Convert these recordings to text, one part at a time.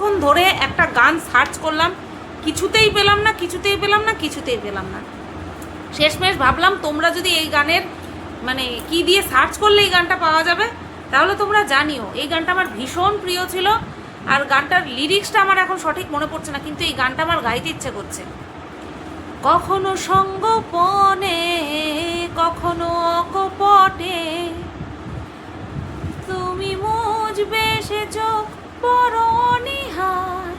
এতক্ষণ ধরে একটা গান সার্চ করলাম, কিছুতেই পেলাম না, কিছুতেই পেলাম না, কিছুতেই পেলাম না। শেষমেশ ভাবলাম তোমরা যদি এই গানের মানে কি দিয়ে সার্চ করলে এই গানটা পাওয়া যাবে তাহলে তোমরা জানিও। এই গানটা আমার ভীষণ প্রিয় ছিল, আর গানটার লিরিক্সটা আমার এখন সঠিক মনে পড়ছে না, কিন্তু এই গানটা আমার গাইতে ইচ্ছে করছে। কখনো সঙ্গোপনে, কখনো অকপটে, তুমি মুজবে সে চোখ বড় নিহার,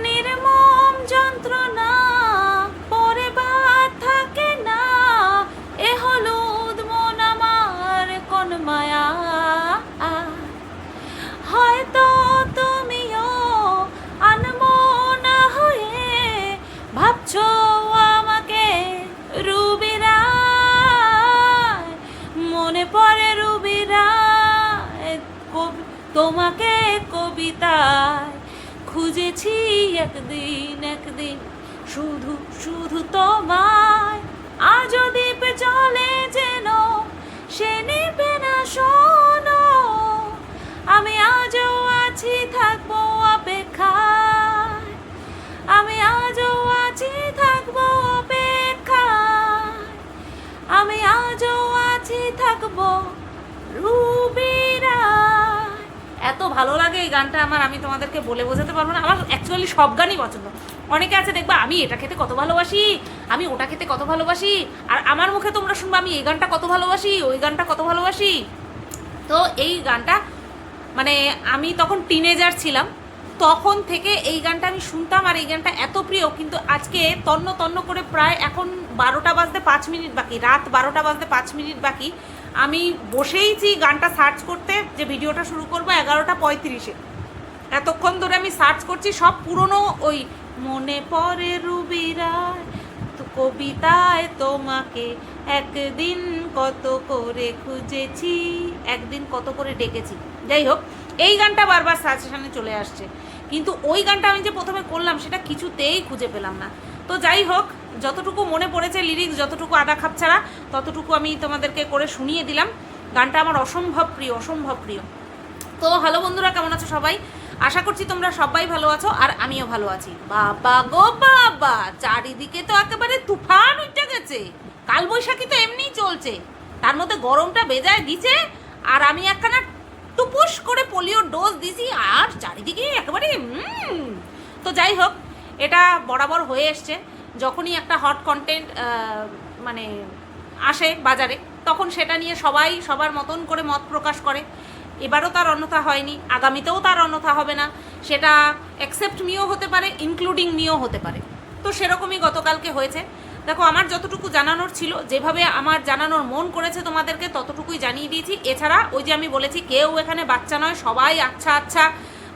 নির্মম যন্ত্রণা পরে বাদ থাকে না, এ হলুদ মন আমার কোন মায়া। হয়তো তুমিও আনমনা হয়ে ভাবছো আমাকে রুবি রায়, মনে পড়ে রুবি রায়, তোমাকে কবিতায় খুঁজেছি একদিন একদিন, শুধু শুধু তোমায়। আজও দ্বীপে চলে যেন সে নিবে না শোনো, আমি আজও আছি থাকবো অপেক্ষায়, আমি আজও আছি থাকবো অপেক্ষায়, আমি আজও আছি থাকবো রুবি রায়। এত ভালো লাগে এই গানটা আমার, আমি তোমাদেরকে বলে বোঝাতে পারবো না। আমার অ্যাকচুয়ালি সব গানই পছন্দ। অনেকে আছে দেখবা আমি এটা খেতে কত ভালোবাসি, আমি ওটা খেতে কত ভালোবাসি, আর আমার মুখে তোমরা শুনবা আমি এই গানটা কত ভালোবাসি, ওই গানটা কত ভালোবাসি। তো এই গানটা মানে আমি তখন টিনেজার ছিলাম, তখন থেকে এই গানটা আমি শুনতাম, আর এই গানটা এত প্রিয়। কিন্তু আজকে তন্ন তন্ন করে প্রায় এখন 12টা বাজতে 5 মিনিট বাকি, রাত 12টা বাজতে 5 মিনিট বাকি, আমি বসেইছি গানটা সার্চ করতে যে ভিডিওটা শুরু করবো 11টা 35-এ। এতক্ষণ ধরে আমি সার্চ করছি সব পুরনো ওই মনে পড়ে রুবি রায় কবিতায় তোমাকে একদিন কত করে খুঁজেছি, একদিন কত করে ডেকেছি। যাই হোক, এই গানটা বারবার সাজেশনে চলে আসছে, কিন্তু ওই গানটা আমি যে প্রথমে করলাম সেটা কিছুতেই খুঁজে পেলাম না। তো যাই হোক, যতটুকু মনে পড়েছে লিরিক্স, যতটুকু আদা খাপ ছাড়া ততটুকু আমি তোমাদেরকে করে শুনিয়ে দিলাম। গানটা আমার অসম্ভব প্রিয়, অসম্ভব প্রিয়। তো হ্যালো বন্ধুরা, কেমন আছো সবাই? আশা করছি তোমরা সবাই ভালো আছো, আর আমিও ভালো আছি। বাবা গো বাবা, চারিদিকে তো একেবারে তুফান উঠে গেছে। কালবৈশাখী তো এমনিই চলছে, তার মধ্যে গরমটা বেজায় দিছে, আর আমি একখানা টুপুস করে পোলিওর ডোজ দিছি, আর চারিদিকে একেবারে তো যাই হোক, এটা বরাবর হয়ে এসছে। যখনই একটা হট কন্টেন্ট মানে আসে বাজারে, তখন সেটা নিয়ে সবাই সবার মতন করে মত প্রকাশ করে। এবারও তার অন্যথা হয়নি, আগামীতেও তার অন্যথা হবে না। সেটা অ্যাকসেপ্ট মিও হতে পারে, ইনক্লুডিং মিও হতে পারে। তো সেরকমই গতকালকে হয়েছে। দেখো, আমার যতটুকু জানানোর ছিল, যেভাবে আমার জানানোর মন করেছে তোমাদেরকে ততটুকুই জানিয়ে দিয়েছি। এছাড়া ওই যে আমি বলেছি, কেউ এখানে বাচ্চা নয়, সবাই আচ্ছা আচ্ছা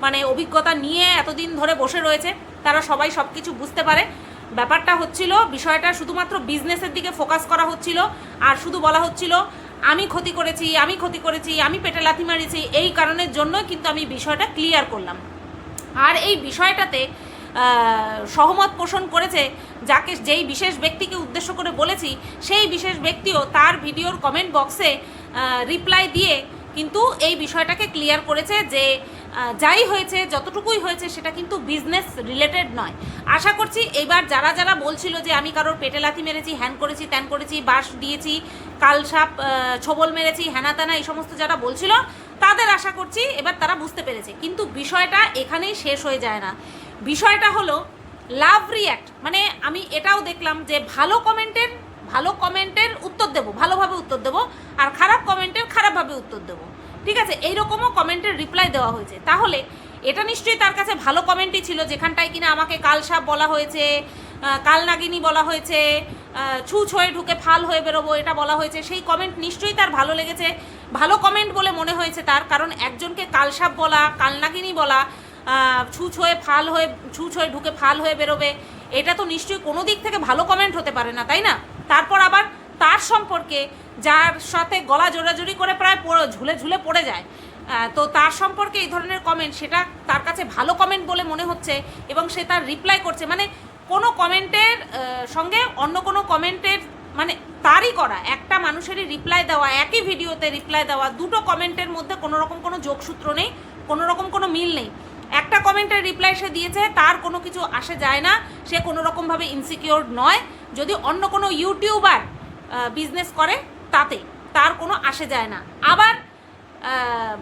মানে অভিজ্ঞতা নিয়ে এতদিন ধরে বসে রয়েছে, তারা সবাই সব কিছু বুঝতে পারে। ব্যাপারটা হচ্ছিল, বিষয়টা শুধুমাত্র বিজনেসের দিকে ফোকাস করা হচ্ছিল, আর শুধু বলা হচ্ছিল আমি ক্ষতি করেছি, আমি ক্ষতি করেছি, আমি পেটে লাথি মারিছি। এই কারণের জন্য কিন্তু আমি বিষয়টা ক্লিয়ার করলাম। আর এই বিষয়টাতে সহমত পোষণ করেছে যেই বিশেষ ব্যক্তিকে উদ্দেশ্য করে বলেছি, সেই বিশেষ ব্যক্তিও তার ভিডিওর কমেন্ট বক্সে রিপ্লাই দিয়ে কিন্তু এই বিষয়টাকে ক্লিয়ার করেছে যে যাই হয়েছে, যতটুকুই হয়েছে, সেটা কিন্তু বিজনেস রিলেটেড নয়। আশা করছি এবার যারা যারা বলছিল যে আমি কারোর পেটে লাথি মেরেছি, হ্যান করেছি, ত্যান করেছি, বাঁশ দিয়েছি, কালসাপ ছবল মেরেছি, হ্যানা ত্যানা, এই সমস্ত যারা বলছিল তাদের আশা করছি এবার তারা বুঝতে পেরেছে। কিন্তু বিষয়টা এখানেই শেষ হয়ে যায় না। বিষয়টা হলো লাভ রিয়্যাক্ট। মানে আমি এটাও দেখলাম যে ভালো কমেন্টের উত্তর দেবো, ভালোভাবে উত্তর দেবো, আর খারাপ কমেন্টের খারাপভাবে উত্তর দেবো। ঠিক আছে, এইরকমও কমেন্টের রিপ্লাই দেওয়া হয়েছে। তাহলে এটা নিশ্চয়ই তার কাছে ভালো কমেন্টই ছিল, যেখানটায় কিনা আমাকে কালসাপ বলা হয়েছে, কালনাগিনী বলা হয়েছে, ছুঁচ হয়ে ঢুকে ফাল হয়ে বেরোবো এটা বলা হয়েছে। সেই কমেন্ট নিশ্চয়ই তার ভালো লেগেছে, ভালো কমেন্ট বলে মনে হয়েছে তার। কারণ একজনকে কালসাপ বলা, কালনাগিনী বলা, ছুঁচ হয়ে ঢুকে ফাল হয়ে বেরোবে, এটা তো নিশ্চয়ই কোনো দিক থেকে ভালো কমেন্ট হতে পারে না, তাই না? তারপর আবার তার সম্পর্কে, যার সাথে গলা জোড়াজোড়ি করে প্রায় ঝুলে ঝুলে পড়ে যায়, তো তার সম্পর্কে এই ধরনের কমেন্ট, সেটা তার কাছে ভালো কমেন্ট বলে মনে হচ্ছে, এবং সে তার রিপ্লাই করছে। মানে কোনো কমেন্টের সঙ্গে অন্য কোনো কমেন্টের মানে তারই করা একটা মানুষেরই রিপ্লাই দেওয়া, একই ভিডিওতে রিপ্লাই দেওয়া, দুটো কমেন্টের মধ্যে কোনো রকম কোনো যোগসূত্র নেই, কোনো রকম কোনো মিল নেই। একটা কমেন্টের রিপ্লাই সে দিয়েছে, তার কোনো কিছু আসে যায় না, সে কোনো রকমভাবে ইনসিকিওর নয়। যদি অন্য কোনো ইউটিউবার বিজনেস করে তাতে তার কোনো আসে যায় না। আবার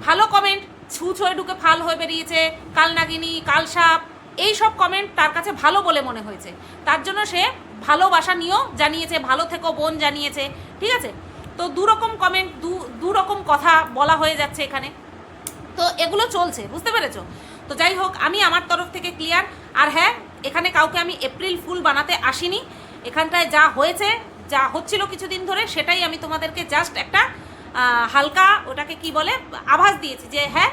ভালো কমেন্ট, ছুঁচ হয়ে ঢুকে ফাল হয়ে বেরিয়েছে, কালনাগিনী, কালসাপ, এই সব কমেন্ট তার কাছে ভালো বলে মনে হয়েছে, তার জন্য সে ভালোবাসা নিয়েও জানিয়েছে, ভালো থেকো বোন জানিয়েছে, ঠিক আছে। তো দুরকম কমেন্ট, দুরকম কথা বলা হয়ে যাচ্ছে এখানে, তো এগুলো চলছে, বুঝতে পেরেছো? তো যাই হোক, আমি আমার তরফ থেকে ক্লিয়ার। আর হ্যাঁ, এখানে কাউকে আমি এপ্রিল ফুল বানাতে আসিনি, এখানটায় যা হয়েছে, যা হচ্ছিল কিছুদিন ধরে, সেটাই আমি তোমাদেরকে জাস্ট একটা হালকা, ওটাকে কি বলে, আভাস দিয়েছি যে হ্যাঁ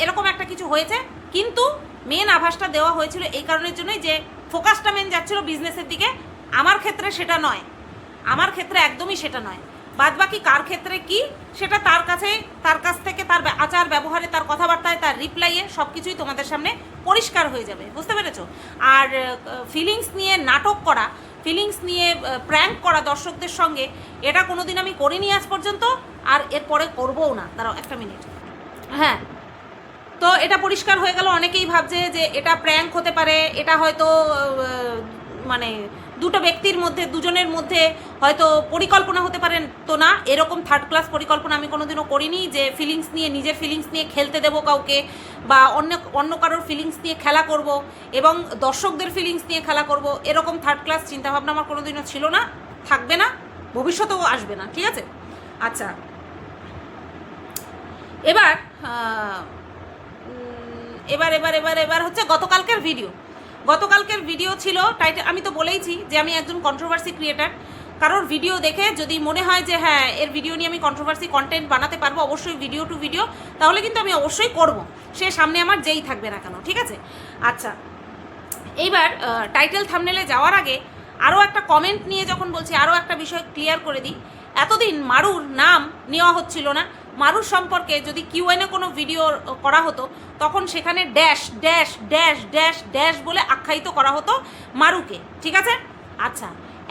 এরকম একটা কিছু হয়েছে। কিন্তু মেন আভাসটা দেওয়া হয়েছিল এই কারণের জন্যই যে ফোকাসটা মেন যাচ্ছিল বিজনেসের দিকে। আমার ক্ষেত্রে সেটা নয়, আমার ক্ষেত্রে একদমই সেটা নয়। বাদবাকি কার ক্ষেত্রে কি, সেটা তার কাছ থেকে, তার আচার ব্যবহারে, তার কথাবার্তায়, তার রিপ্লাইয়ে সব কিছুই তোমাদের সামনে পরিষ্কার হয়ে যাবে, বুঝতে পেরেছো? আর ফিলিংস নিয়ে নাটক করা, ফিলিংস নিয়ে প্র্যাঙ্ক করা দর্শকদের সঙ্গে, এটা কোনোদিন আমি করিনি আজ পর্যন্ত, আর এরপরে করবোও না। দাঁড়াও একটা মিনিট। হ্যাঁ, তো এটা পরিষ্কার হয়ে গেল। অনেকেই ভাবছে যে এটা প্র্যাঙ্ক হতে পারে, এটা হয়তো মানে দুটো ব্যক্তির মধ্যে, দুজনের মধ্যে হয়তো পরিকল্পনা হতে পারেন। তো না, এরকম থার্ড ক্লাস পরিকল্পনা আমি কোনোদিনও করিনি যে ফিলিংস নিয়ে, নিজের ফিলিংস নিয়ে খেলতে দেবো কাউকে, বা অন্য কারোর ফিলিংস নিয়ে খেলা করব এবং দর্শকদের ফিলিংস নিয়ে খেলা করব। এরকম থার্ড ক্লাস চিন্তাভাবনা আমার কোনোদিনও ছিল না, থাকবে না, ভবিষ্যতেও আসবে না, ঠিক আছে? আচ্ছা, এবার এবার এবার এবার এবার হচ্ছে গতকালকের ভিডিও ছিল টাইটেল। আমি তো বলেইছি যে আমি একজন কন্ট্রোভার্সি ক্রিয়েটার। কারোর ভিডিও দেখে যদি মনে হয় যে হ্যাঁ এর ভিডিও নিয়ে আমি কন্ট্রোভার্সি কন্টেন্ট বানাতে পারবো, অবশ্যই ভিডিও টু ভিডিও, তাহলে কিন্তু আমি অবশ্যই করব, সে সামনে আমার যেই থাকবে না কেন, ঠিক আছে? আচ্ছা, এইবার টাইটেল থাম্বনেলে যাওয়ার আগে আরও একটা কমেন্ট নিয়ে যখন বলছি, আরও একটা বিষয় ক্লিয়ার করে দিই। এতদিন মারুর নাম নেওয়া হচ্ছিল না। মারুর সম্পর্কে যদি কিউএনএ কোনো ভিডিও করা হতো, তখন সেখানে dash dash dash dash dash বলে আখ্যায়িত করা হতো মারুকে, ঠিক আছে? আচ্ছা,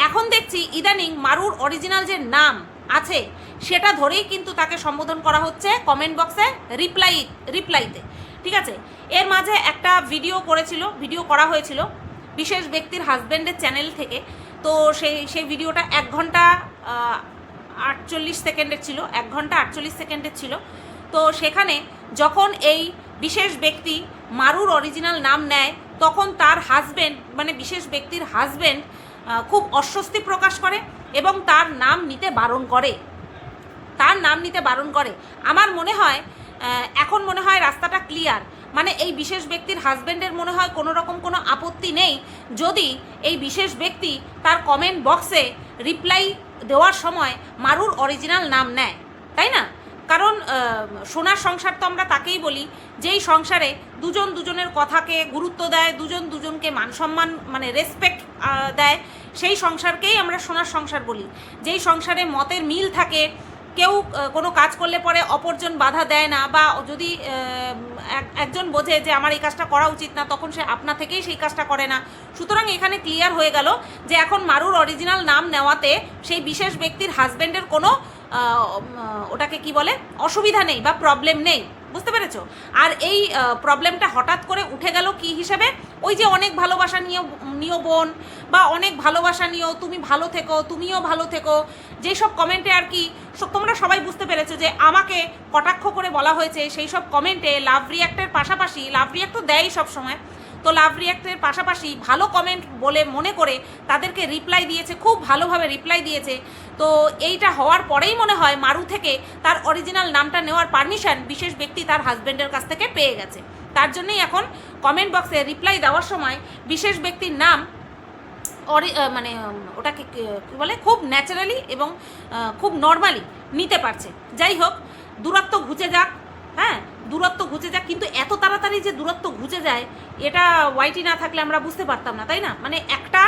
এখন দেখছি ইদানিং মারুর অরিজিনাল যে নাম আছে সেটা ধরেই কিন্তু তাকে সম্বোধন করা হচ্ছে কমেন্ট বক্সে, রিপ্লাইতে, ঠিক আছে? এর মাঝে একটা ভিডিও করা হয়েছিল বিশেষ ব্যক্তির হাজব্যান্ডের চ্যানেল থেকে। তো সেই ভিডিওটা 1 ঘন্টা 48 সেকেন্ডের ছিল, 1 ঘন্টা 48 সেকেন্ডের ছিল। তো সেখানে যখন এই বিশেষ ব্যক্তি মারুর অরিজিনাল নাম নেয়, তখন তার হাজব্যান্ড, মানে বিশেষ ব্যক্তির হাজব্যান্ড খুব অস্বস্তি প্রকাশ করে এবং তার নাম নিতে বারণ করে। আমার মনে হয় এখন মনে হয় রাস্তাটা ক্লিয়ার। মানে এই বিশেষ ব্যক্তির হাজব্যান্ডের মনে হয় কোনো রকম কোনো আপত্তি নেই যদি এই বিশেষ ব্যক্তি তার কমেন্ট বক্সে রিপ্লাই দেওয়ার সময় মারুর অরিজিনাল নাম নেয়, তাই না? কারণ সোনার সংসার তো আমরা তাকেই বলি যেই সংসারে দুজন দুজনের কথাকে গুরুত্ব দেয়, দুজন দুজনকে মান সম্মান, মানে রেসপেক্ট দেয়, সেই সংসারকেই আমরা সোনার সংসার বলি। যেই সংসারে মতের মিল থাকে, কেউ কোনো কাজ করলে পরে অপরজন বাধা দেয় না, বা যদি একজন বোঝে যে আমার এই কাজটা করা উচিত না, তখন সে আপনা থেকেই সেই কাজটা করে না। সুতরাং এখানে ক্লিয়ার হয়ে গেল যে এখন মারুর অরিজিনাল নাম নেওয়াতে সেই বিশেষ ব্যক্তির হাজব্যান্ডের কোনো ওটাকে কি বলে, অসুবিধা নেই বা প্রবলেম নেই, বুঝতে পেরেছো? আর এই প্রবলেমটা হঠাৎ করে উঠে গেল কি হিসেবে, ওই যে অনেক ভালোবাসা নিও বোন, বা অনেক ভালোবাসা নিও, তুমি ভালো থেকো, তুমিও ভালো থেকো, যেসব কমেন্টে আর কি তোমরা সবাই বুঝতে পেরেছো যে আমাকে কটাক্ষ করে বলা হয়েছে, সেই সব কমেন্টে লাভ রিয়াক্টের পাশাপাশি, লাভ রিয়াক্ট তো দেয়ই সবসময়, তো লাভ রিয়াক্টের পাশাপাশি ভালো কমেন্ট বলে মনে করে তাদেরকে রিপ্লাই দিয়েছে, খুব ভালোভাবে রিপ্লাই দিয়েছে। তো এইটা হওয়ার পরেই মনে হয় মারু থেকে তার অরিজিনাল নামটা নেওয়ার পারমিশন বিশেষ ব্যক্তি তার হাজব্যান্ডের কাছ থেকে পেয়ে গেছে। তার জন্যই এখন কমেন্ট বক্সে রিপ্লাই দেওয়ার সময় বিশেষ ব্যক্তির নাম মানে ওটাকে কী বলে, খুব ন্যাচারালি এবং খুব নর্মালি নিতে পারছে। যাই হোক, দূরত্ব ঘুচে যাক, হ্যাঁ দূরত্ব ঘুচে যাক, কিন্তু এত তাড়াতাড়ি যে দূরত্ব ঘুচে যায় এটা ওয়াইটি না থাকলে আমরা বুঝতে পারতাম না, তাই না? মানে একটা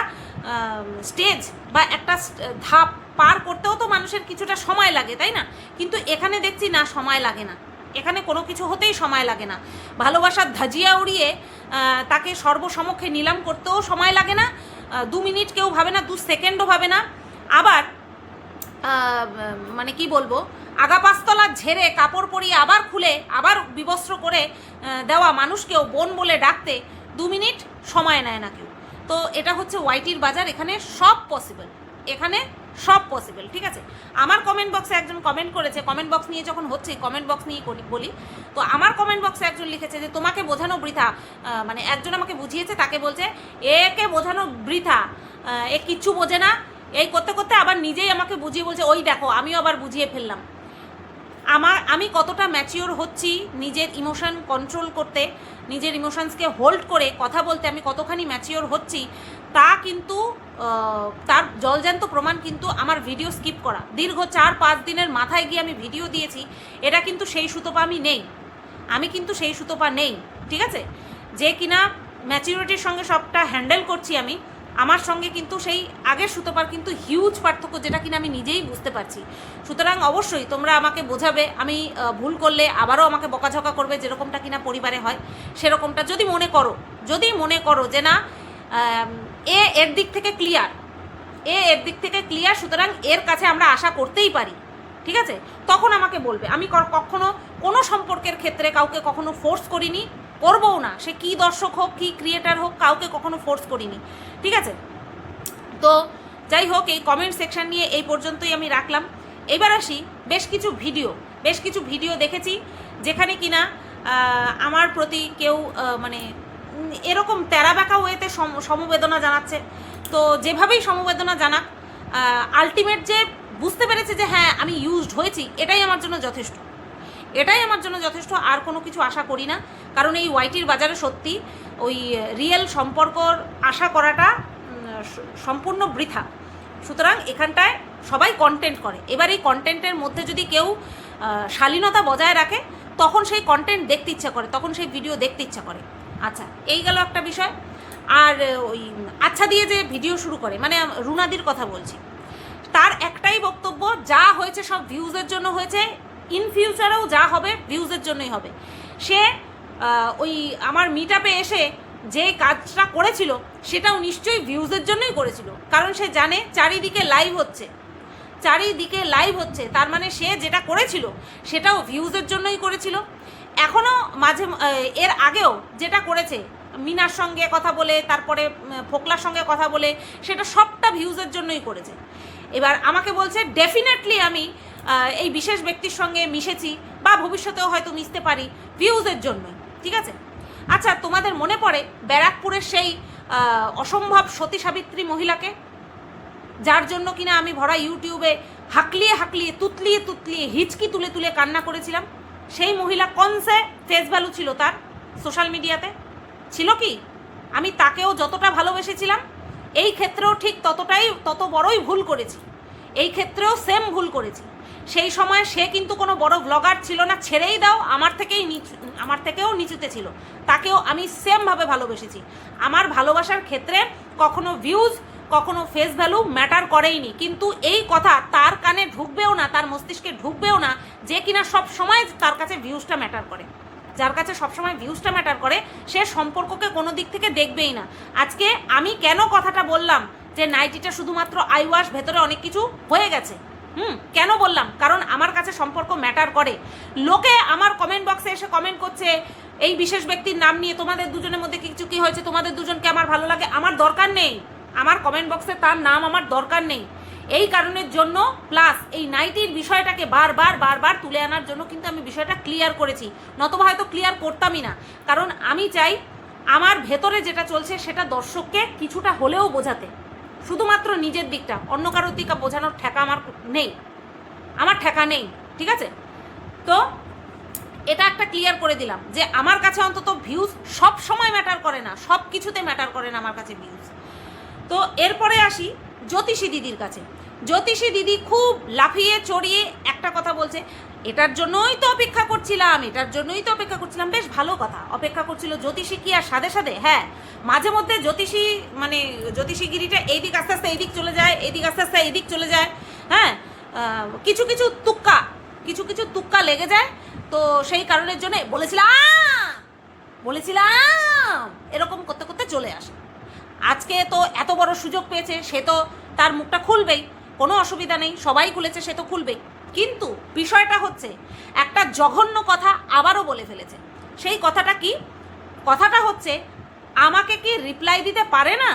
স্টেজ বা একটা ধাপ পার করতেও তো মানুষের কিছুটা সময় লাগে, তাই না? কিন্তু এখানে দেখছি না, সময় লাগে না, এখানে কোনো কিছু হতেই সময় লাগে না। ভালোবাসার ধাজিয়া উড়িয়ে তাকে সর্বসমক্ষে নিলাম করতেও সময় লাগে না, 2 মিনিট কেউ ভাবে না, 2 সেকেন্ডও ভাবে না। আবার মানে কি বলবো, আগা পাঁচতলা ঝেড়ে কাপড় পরিয়ে আবার খুলে আবার বিবস্ত্র করে দেওয়া মানুষকেও বোন বলে ডাকতে 2 মিনিট সময় নেয় না কেউ। তো এটা হচ্ছে ওয়াইটির বাজার, এখানে সব পসিবল, এখানে সব পসিবল, ঠিক আছে। আমার কমেন্ট বক্সে একজন কমেন্ট করেছে, কমেন্ট বক্স নিয়ে যখন হচ্ছে কমেন্ট বক্স নিয়ে বলি, তো আমার কমেন্ট বক্সে একজন লিখেছে যে তোমাকে বোঝানো বৃথা, মানে একজন আমাকে বুঝিয়েছে, তাকে বলছে একে বোঝানো বৃথা, এ কিচ্ছু বোঝে না, এই করতে করতে আবার নিজেই আমাকে বুঝিয়ে বলছে ওই দেখো আমিও আবার বুঝিয়ে ফেললাম। আমি কতটা ম্যাচিওর হচ্ছি নিজের ইমোশন কন্ট্রোল করতে, নিজের ইমোশনসকে হোল্ড করে কথা বলতে আমি কতখানি ম্যাচিওর হচ্ছি তা কিন্তু তার জলজ্যান্ত প্রমাণ কিন্তু আমার ভিডিও স্কিপ করা। দীর্ঘ 4-5 দিনের মাথায় গিয়ে আমি ভিডিও দিয়েছি, এটা কিন্তু সেই সুতোপা আমি কিন্তু সেই সুতোপা নেই, ঠিক আছে। যে কিনা ম্যাচিউরিটির সঙ্গে সবটা হ্যান্ডেল করছি আমি, আমার সঙ্গে কিন্তু সেই আগের সুতোপার কিন্তু হিউজ পার্থক্য, যেটা কিনা আমি নিজেই বুঝতে পারছি। সুতরাং অবশ্যই তোমরা আমাকে বোঝাবে, আমি ভুল করলে আবারও আমাকে বকাঝকা করবে, যেরকমটা কিনা পরিবারে হয় সেরকমটা। যদি মনে করো যে না এর দিক থেকে ক্লিয়ার, সুতরাং এর কাছে আমরা আশা করতেই পারি, ঠিক আছে, তখন আমাকে বলবে। আমি কখনো কোনো সম্পর্কের ক্ষেত্রে কাউকে কখনো ফোর্স করিনি, করবও না, সে কী দর্শক হোক কি ক্রিয়েটার হোক, কাউকে কখনো ফোর্স করিনি, ঠিক আছে। তো যাই হোক, এই কমেন্ট সেকশন নিয়ে এই পর্যন্তই আমি রাখলাম। এবার আসি, বেশ কিছু ভিডিও দেখেছি যেখানে কিনা আমার প্রতি কেউ মানে এরকম তেরা বেঁকা ওয়েতে সমবেদনা জানাচ্ছে। তো যেভাবেই সমবেদনা জানাক, আলটিমেট যে বুঝতে পেরেছে যে হ্যাঁ আমি ইউজড হয়েছি, এটাই আমার জন্য যথেষ্ট, আর কোনো কিছু আশা করি না। কারণ এই ওয়াইটির বাজারে সত্যি ওই রিয়েল সম্পর্কর আশা করাটা সম্পূর্ণ বৃথা। সুতরাং এখানটায় সবাই কন্টেন্ট করে, এবার এই কন্টেন্টের মধ্যে যদি কেউ শালীনতা বজায় রাখে তখন সেই কন্টেন্ট দেখতে ইচ্ছা করে, তখন সেই ভিডিও দেখতে ইচ্ছা করে। আচ্ছা, এই গেল একটা বিষয়। আর ওই আচ্ছা দিয়ে যে ভিডিও শুরু করে, মানে রুনাদির কথা বলছি, তার একটাই বক্তব্য, যা হয়েছে সব ভিউজের জন্য হয়েছে, ইন ফিউচারেও যা হবে ভিউজের জন্যই হবে। সে ওই আমার মিটআপে এসে যে কাজটা করেছিল সেটাও নিশ্চয়ই ভিউজের জন্যই করেছিল, কারণ সে জানে চারিদিকে লাইভ হচ্ছে, তার মানে সে যেটা করেছিল সেটাও ভিউজের জন্যই করেছিল। এখনও এর আগেও যেটা করেছে মিনার সঙ্গে কথা বলে, তারপরে ফোকলার সঙ্গে কথা বলে, সেটা সবটা ভিউজের জন্যই করেছে। এবার আমাকে বলছে ডেফিনেটলি আমি এই বিশেষ ব্যক্তির সঙ্গে মিশেছি বা ভবিষ্যতেও হয়তো মিশতে পারি ভিউজের জন্যই, ঠিক আছে। আচ্ছা, তোমাদের মনে পড়ে ব্যারাকপুরের সেই অসম্ভব সতী সাবিত্রী মহিলাকে, যার জন্য কিনা আমি ভরা ইউটিউবে হাকলিয়ে তুতলিয়ে হিচকি তুলে কান্না করেছিলাম? সেই মহিলা কনসে ফেস ভ্যালু ছিল তার সোশ্যাল মিডিয়াতে? ছিল কি? আমি তাকেও যতটা ভালোবেসেছিলাম এই ক্ষেত্রেও ঠিক তত বড়ই ভুল করেছি, এই ক্ষেত্রেও সেম ভুল করেছি। সেই সময় সে কিন্তু কোনো বড় ব্লগার ছিল না, ছেড়েই দাও, আমার থেকেও নিচুতে ছিল, তাকেও আমি সেমভাবে ভালোবেসেছি। আমার ভালোবাসার ক্ষেত্রে কখনো ভিউজ কখনো ফেস ভ্যালু ম্যাটার করেইনি, কিন্তু এই কথা তার কানে ঢুকবেও না, তার মস্তিষ্কে ঢুকবেও না যে কিনা সব সময় তার কাছে ভিউজটা ম্যাটার করে। যার কাছে সবসময় ভিউজটা ম্যাটার করে সে সম্পর্ককে কোনো দিক থেকে দেখবেই না। আজকে আমি কেন কথাটা বললাম যে নাইটিটা শুধুমাত্র আই ওয়াশ, ভেতরে অনেক কিছু হয়ে গেছে, কেন বললাম? কারণ আমার কাছে সম্পর্ক ম্যাটার করে। লোকে আমার কমেন্ট বক্সে এসে কমেন্ট করছে এই বিশেষ ব্যক্তির নাম নিয়ে, তোমাদের দুজনের মধ্যে কিছু কি হয়েছে, তোমাদের দুজনকে আমার ভালো লাগে, আমার দরকার নেই। আমার কমেন্ট বক্সে তার নাম আমার দরকার নেই। এই কারণের জন্য, প্লাস এই নাইটির বিষয়টাকে বারবার তুলে আনার জন্য কিন্তু আমি বিষয়টা ক্লিয়ার করেছি, নতবা হয়তো ক্লিয়ার করতামই না। কারণ আমি চাই আমার ভেতরে যেটা চলছে সেটা দর্শককে কিছুটা হলেও বোঝাতে, শুধুমাত্র নিজের দিকটা, অন্য কারোর দিকটা বোঝানোর ঠেকা আমার ঠেকা নেই, ঠিক আছে। তো এটা একটা ক্লিয়ার করে দিলাম যে আমার কাছে অন্তত ভিউজ সব সময় ম্যাটার করে না, সব কিছুতে ম্যাটার করে না আমার কাছে ভিউজ। তো এরপরে আসি জ্যোতিষী দিদির কাছে। জ্যোতিষী দিদি খুব লাফিয়ে চড়িয়ে একটা কথা বলছে, এটার জন্যই তো অপেক্ষা করছিলাম, বেশ ভালো কথা, অপেক্ষা করছিল। জ্যোতিষী কি আর সাথে হ্যাঁ, মাঝে মধ্যে জ্যোতিষীগিরিটা এইদিক আস্তে আস্তে এইদিক চলে যায়, এইদিক আস্তে আস্তে এইদিক চলে যায়, হ্যাঁ, কিছু কিছু তুক্কা লেগে যায়। তো সেই কারণের জন্য বলেছিলাম এরকম করতে করতে চলে আসে। আজকে তো এত বড় সুযোগ পেয়েছে, সে তো তার মুখটা খুলবেই, কোনো অসুবিধা নেই, সবাই খুলেছে, সে তো খুলবেই, কিন্তু বিষয়টা হচ্ছে একটা জঘন্য কথা আবারও বলে ফেলেছে। সেই কথাটা কি? কথাটা হচ্ছে আমাকে কি রিপ্লাই দিতে পারে না?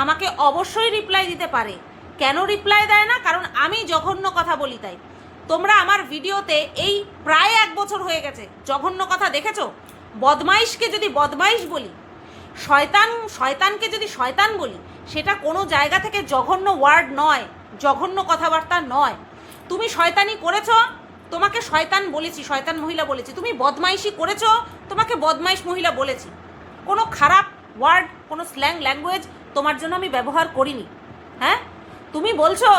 আমাকে অবশ্যই রিপ্লাই দিতে পারে। কেন রিপ্লাই দেয় না? কারণ আমি জঘন্য কথা বলি তাই। তোমরা আমার ভিডিওতে এই প্রায় 1 বছর হয়ে গেছে জঘন্য কথা দেখেছো। বদমাইশকে যদি বদমাইশ বলি, শয়তানকে যদি শয়তান বলি, সেটা কোনো জায়গা থেকে জঘন্য ওয়ার্ড নয়, জঘন্য কথাবার্তা নয়। তুমি শয়তানি করেছো, তোমাকে শয়তান বলেছি, শয়তান মহিলা বলেছি। তুমি বদমাইশি করেছো, তোমাকে বদমাইশ মহিলা বলেছি। কোনো খারাপ ওয়ার্ড, কোনো স্ল্যাং ল্যাঙ্গুয়েজ তোমার জন্য আমি ব্যবহার করিনি। হ্যাঁ, তুমি বলছো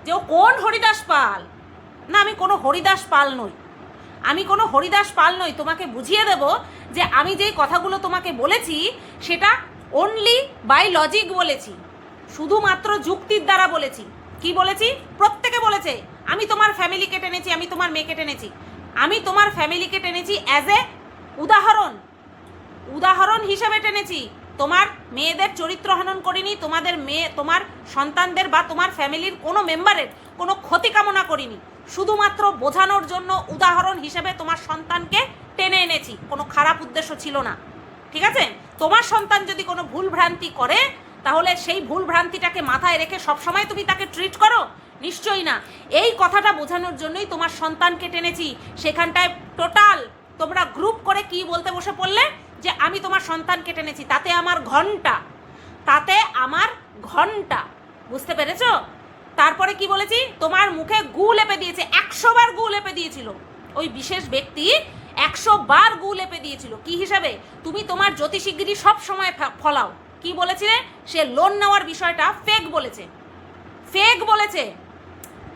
যে ও কোন হরিদাস পাল। না, আমি কোনো হরিদাস পাল নই, আমি কোনো হরিদাস পাল নই। তোমাকে বুঝিয়ে দেব যে আমি যেই কথাগুলো তোমাকে বলেছি সেটা অনলি বাই লজিক বলেছি, শুধুমাত্র যুক্তির দ্বারা বলেছি। কি বলেছি? প্রত্যেকে বলেছে আমি তোমার ফ্যামিলিকে টেনেছি, আমি তোমার মেয়েকে টেনেছি। আমি তোমার ফ্যামিলিকে টেনেছি অ্যাজ এ উদাহরণ হিসেবে টেনেছি। তোমার মেয়েদের চরিত্র হনন করিনি, তোমার সন্তানদের বা তোমার ফ্যামিলির কোনো মেম্বারের কোনো ক্ষতি কামনা করিনি। শুধুমাত্র বোঝানোর জন্য উদাহরণ হিসেবে তোমার সন্তানকে টেনে এনেছি, কোনো খারাপ উদ্দেশ্য ছিল না। ঠিক আছে? তোমার সন্তান যদি কোনো ভুল ভ্রান্তি করে, তাহলে সেই ভুল ভ্রান্তিটাকে মাথায় রেখে সবসময় তুমি তাকে ট্রিট করো? নিশ্চয়ই না। এই কথাটা বোঝানোর জন্যই তোমার সন্তানকে টেনেছি। সেখানটায় টোটাল তোমরা গ্রুপ করে কি বলতে বসে পড়লে যে আমি তোমার সন্তানকে টেনেছি, তাতে আমার ঘন্টা। বুঝতে পেরেছো? তারপরে কি বলেছি? তোমার মুখে গু লেপে দিয়েছে, 100 বার গু লেপে দিয়েছিল ওই বিশেষ ব্যক্তি, 100 বার গু লেপে দিয়েছিল। কি হিসাবে? তুমি তোমার জ্যোতিষীগিরি সব সময় ফলাও। কি বলেছিলে? সে লোন নেওয়ার বিষয়টা ফেক বলেছে।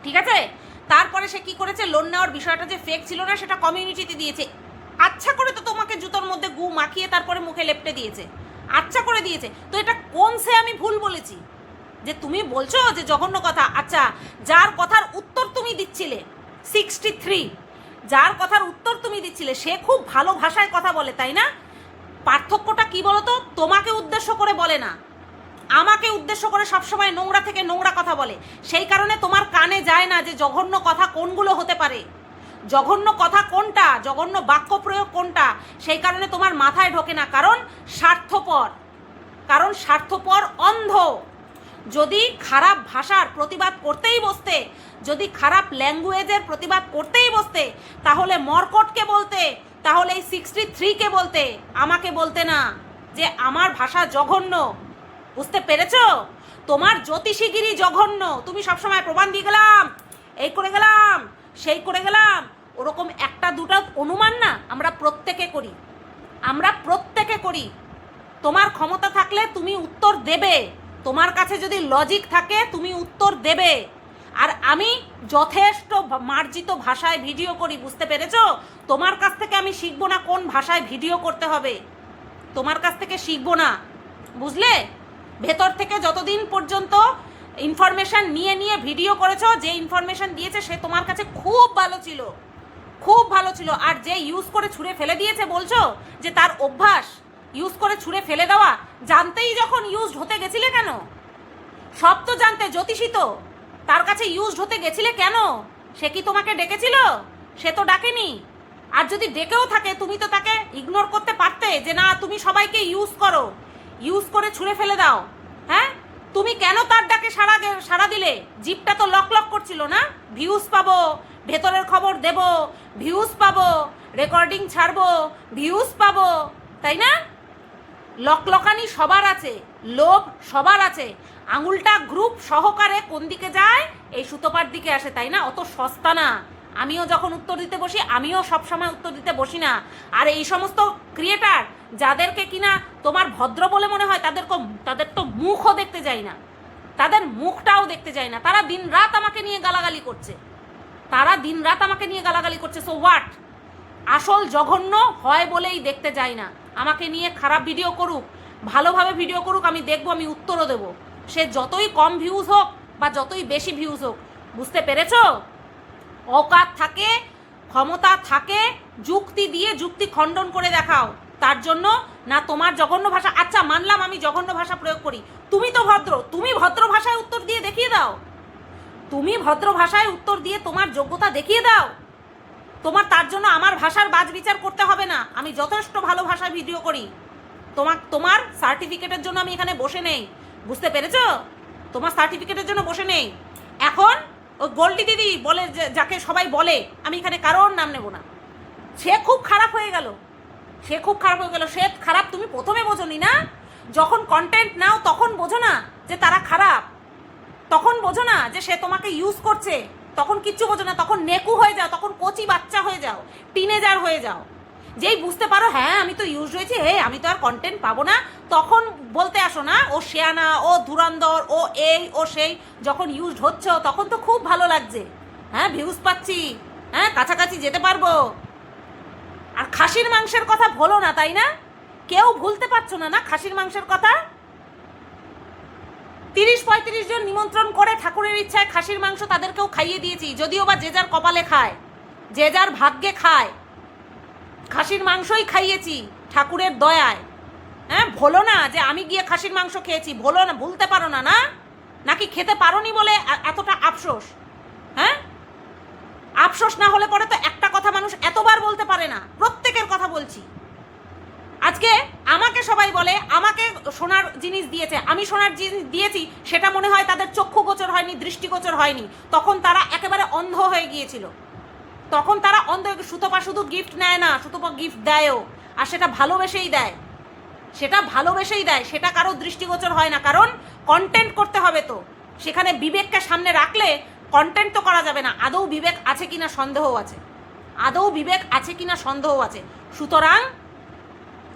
ঠিক আছে? তারপরে সে কি করেছে? লোন নেওয়ার বিষয়টা যে ফেক ছিল না, সেটা কমিউনিটিতে দিয়েছে। আচ্ছা করে তো তোমাকে জুতোর মধ্যে গু মাখিয়ে তারপরে মুখে লেপটে দিয়েছে, আচ্ছা করে দিয়েছে। তো এটা কোন সে আমি ভুল বলেছি যে তুমি বলছো যে জঘন্য কথা? আচ্ছা, যার কথার উত্তর তুমি দিচ্ছিলে 63, যার কথার উত্তর তুমি দিচ্ছিলে সে খুব ভালো ভাষায় কথা বলে, তাই না? পার্থক্যটা কি বলো তো? তোমাকে উদ্দেশ্য করে বলে না, আমাকে উদ্দেশ্য করে সবসময় নোংরা থেকে নোংরা কথা বলে। সেই কারণে তোমার কানে যায় না যে জঘন্য কথা কোনগুলো হতে পারে, জঘন্য কথা কোনটা, জঘন্য বাক্য প্রয়োগ কোনটা। সেই কারণে তোমার মাথায় ঢোকে না, কারণ স্বার্থপর অন্ধ। যদি খারাপ ভাষার প্রতিবাদ করতেই বসতে, যদি খারাপ ল্যাঙ্গুয়েজের প্রতিবাদ করতেই বসতে, তাহলে মর্কটকে বলতে, তাহলে এই 63কে বলতে, আমাকে বলতে না যে আমার ভাষা জঘন্য। বুঝতে পেরেছো? তোমার জ্যোতিষীগিরি জঘন্য। তুমি সবসময় প্রমাণ দিয়ে গেলাম, এই করে গেলাম, সেই করে গেলাম। ওরকম একটা দুটো অনুমান না আমরা প্রত্যেকে করি। তোমার ক্ষমতা থাকলে তুমি উত্তর দেবে, তোমার কাছে যদি লজিক থাকে তুমি উত্তর দেবে। আর আমি যথেষ্ট মার্জিত ভাষায় ভিডিও করি। বুঝতে পেরেছো? তোমার কাছ থেকে আমি শিখবো না কোন ভাষায় ভিডিও করতে হবে, তোমার কাছ থেকে শিখবো না। বুঝলে? ভেতর থেকে যতদিন পর্যন্ত ইনফরমেশন নিয়ে ভিডিও করেছো, যে ইনফরমেশন দিয়েছে সে তোমার কাছে খুব ভালো ছিল। আর যে ইউজ করে ছুঁড়ে ফেলে দিয়েছে, বলছো যে তার অভ্যাস ইউজ করে ছুঁড়ে ফেলে দেওয়া, জানতেই যখন ইউজড হতে গেছিলে কেন? সব তো জানতে, জ্যোতিষী তো। তার কাছে ইউজড হতে গেছিলে কেন? সে কি তোমাকে ডেকেছিল? সে তো ডাকেনি। আর যদি ডেকেও থাকে, তুমি তো তাকে ইগনোর করতে পারতে যে না, তুমি সবাইকে ইউজ করে ছুঁড়ে ফেলে দাও। হ্যাঁ, তুমি কেন তার ডাকে সাড়া দিলে? জিপটা তো লক করছিল না? ভিউজ পাবো, ভেতরের খবর দেব, ভিউজ পাবো, রেকর্ডিং ছাড়বো, ভিউজ পাবো, তাই না? লকলকানি সবার আছে, লোভ সবার আছে। আঙুলটা গ্রুপ সহকারে কোন দিকে যায়? এই সুতোপার দিকে আসে, তাই না? অত সস্তা না। আমিও যখন উত্তর দিতে বসি, আমিও সবসময় উত্তর দিতে বসি না। আর এই সমস্ত ক্রিয়েটার যাদেরকে কিনা তোমার ভদ্র বলে মনে হয়, তাদের তো মুখও দেখতে যায় না, তাদের মুখটাও দেখতে যায় না। তারা দিনরাত আমাকে নিয়ে গালাগালি করছে। So what? আসল জঘন্য হয় বলেই দেখতে যায় না। আমাকে নিয়ে খারাপ ভিডিও করুক, ভালোভাবে ভিডিও করুক, আমি দেখবো, আমি উত্তরও দেবো। সে যতই কম ভিউজ হোক বা যতই বেশি ভিউজ হোক। বুঝতে পেরেছো? অকাত থাকে, ক্ষমতা থাকে, যুক্তি দিয়ে যুক্তি খণ্ডন করে দেখাও। তার জন্য না তোমার জঘন্য ভাষা। আচ্ছা, মানলাম আমি জঘন্য ভাষা প্রয়োগ করি, তুমি তো ভদ্র, তুমি ভদ্র ভাষায় উত্তর দিয়ে দেখিয়ে দাও। তুমি ভদ্র ভাষায় উত্তর দিয়ে তোমার যোগ্যতা দেখিয়ে দাও। তোমার তার জন্য আমার ভাষার বাজ বিচার করতে হবে না। আমি যথেষ্ট ভালো ভাষায় ভিডিও করি। তোমার সার্টিফিকেটের জন্য আমি এখানে বসে নেই, বুঝতে পেরেছো? তোমার সার্টিফিকেটের জন্য বসে নেই। এখন ওই গোল্ডি দিদি বলে, যাকে সবাই বলে, আমি এখানে কারোর নাম নেব না, সে খুব খারাপ হয়ে গেল। সে খারাপ তুমি প্রথমে বোঝোনি না? যখন কন্টেন্ট নাও তখন বোঝো না যে তারা খারাপ, তখন বোঝো না যে সে তোমাকে ইউজ করছে, তখন কিচ্ছু বোঝো না, তখন নেকু হয়ে যাও, তখন কচি বাচ্চা হয়ে যাও, টিনেজার হয়ে যাও। যেই বুঝতে পারো হ্যাঁ আমি তো ইউজ হয়েছি, আমি তো আর কন্টেন্ট পাবো না, তখন বলতে আসো না ও শেয়ানা, ও ধুরন্ধর, ও এই ও সেই। যখন ইউজড হচ্ছ তখন তো খুব ভালো লাগছে, হ্যাঁ ভিউজ পাচ্ছি, হ্যাঁ কাছাকাছি যেতে পারবো। আর খাসির মাংসের কথা ভুলো না, তাই না? কেউ ভুলতে পারছো না না খাসির মাংসের কথা? 30-35 জন নিমন্ত্রণ করে ঠাকুরের ইচ্ছায় খাসির মাংস তাদেরকেও খাইয়ে দিয়েছি, যদিও বা যে যার কপালে খায়, যে যার ভাগ্যে খায়, খাসির মাংসই খাইয়েছি ঠাকুরের দয়ায়। হ্যাঁ ভোলো না যে আমি গিয়ে খাসির মাংস খেয়েছি, ভোলো না, ভুলতে পারো না না? নাকি খেতে পারোনি বলে এতটা আফসোস? হ্যাঁ আফসোস না হলে পরে তো একটা কথা মানুষ এতবার বলতে পারে না। প্রত্যেকের কথা বলছি। আজকে আমাকে সবাই বলে আমাকে সোনার জিনিস দিয়েছে, আমি সোনার জিনিস দিয়েছি, সেটা মনে হয় তাদের চক্ষুগোচর হয়নি, দৃষ্টিগোচর হয়নি, তখন তারা একেবারে অন্ধ হয়ে গিয়েছিল। তখন তারা অন্ধ। সুতপা শুধু গিফট নেয় না, সুতপা গিফট দেয়ও, আর সেটা ভালোবেসেই দেয়, সেটা কারো দৃষ্টিগোচর হয় না। কারণ কন্টেন্ট করতে হবে, তো সেখানে বিবেককে সামনে রাখলে কন্টেন্ট তো করা যাবে না। আদৌ বিবেক আছে কিনা সন্দেহ আছে। সুতরাং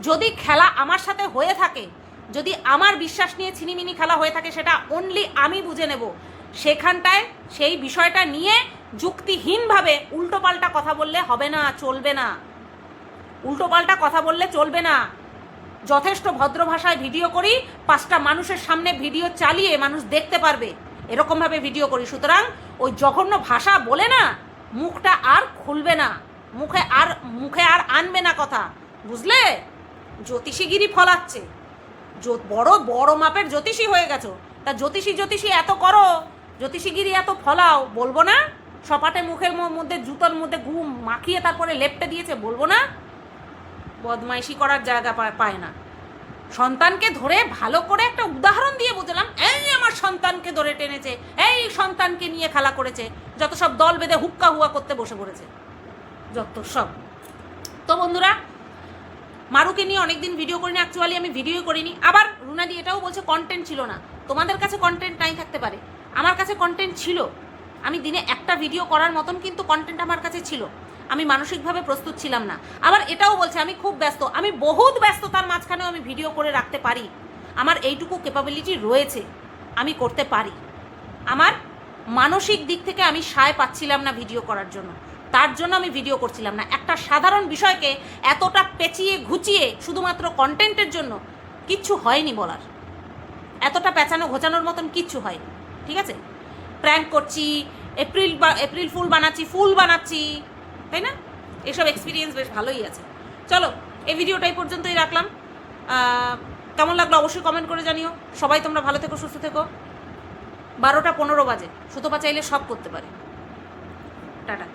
যদি খেলা আমার সাথে হয়ে থাকে, যদি আমার বিশ্বাস নিয়ে ছিনিমিনি খেলা হয়ে থাকে, সেটা অনলি আমি বুঝে নেব। সেখানটায় সেই বিষয়টা নিয়ে যুক্তিহীনভাবে উল্টোপাল্টা কথা বললে হবে না, চলবে না। যথেষ্ট ভদ্র ভাষায় ভিডিও করি, 5টা মানুষের সামনে ভিডিও চালিয়ে মানুষ দেখতে পারবে, এরকমভাবে ভিডিও করি। সুতরাং ওই জঘন্য ভাষা বলে না মুখটা আর খুলবে না, মুখে আর আনবে না কথা, বুঝলে? জ্যোতিষীগিরি ফলাচ্ছে, বড় মাপের জ্যোতিষী হয়ে গেছো। তা জ্যোতিষী এত করো, জ্যোতিষীগিরি এত ফলাও, বলবো না? সপাটে মুখের মধ্যে জুতোর মধ্যে গু মাখিয়ে তারপরে লেপটে দিয়েছে, বলবো না? বদমাইশি করার জায়গা পায় না। সন্তানকে ধরে ভালো করে একটা উদাহরণ দিয়ে বুঝলাম, এই আমার সন্তানকে ধরে টেনেছে, এই সন্তানকে নিয়ে খেলা করেছে, যত সব দল বেঁধে হুক্কা হুয়া করতে বসে পড়েছে, যত সব। তো বন্ধুরা, মারুকে নিয়ে অনেকদিন ভিডিও করিনি, অ্যাকচুয়ালি আমি ভিডিওই করিনি। আবার রুনাদি এটাও বলছে কন্টেন্ট ছিল না। তোমাদের কাছে কন্টেন্ট নাই থাকতে পারে, আমার কাছে কন্টেন্ট ছিল। আমি দিনে একটা ভিডিও করার মতন কিন্তু কন্টেন্ট আমার কাছে ছিল। আমি মানসিকভাবে প্রস্তুত ছিলাম না। আবার এটাও বলছে আমি খুব ব্যস্ত, আমি বহুত ব্যস্ততার মাঝখানেও আমি ভিডিও করে রাখতে পারি। আমার এইটুকু ক্যাপাবিলিটি রয়েছে, আমি করতে পারি। আমার মানসিক দিক থেকে আমি সায় পাচ্ছিলাম না ভিডিও করার জন্য, তার জন্য আমি ভিডিও করছিলাম না। একটা সাধারণ বিষয়কে এতটা পেঁচিয়ে ঘুচিয়ে শুধুমাত্র কন্টেন্টের জন্য কিচ্ছু হয়নি বলার, এতটা পেঁচানো ঘোচানোর মতন কিচ্ছু হয়নি। ঠিক আছে, প্র্যাঙ্ক করছি, এপ্রিল ফুল বানাচ্ছি, তাই না? এসব এক্সপিরিয়েন্স বেশ ভালোই আছে। চলো, এই ভিডিওটা এই পর্যন্তই রাখলাম। কেমন লাগলো অবশ্যই কমেন্ট করে জানিও। সবাই তোমরা ভালো থেকো, সুস্থ থেকো। 12টা 15 বাজে, সুতপা চাইলে সব করতে পারে। টাটা।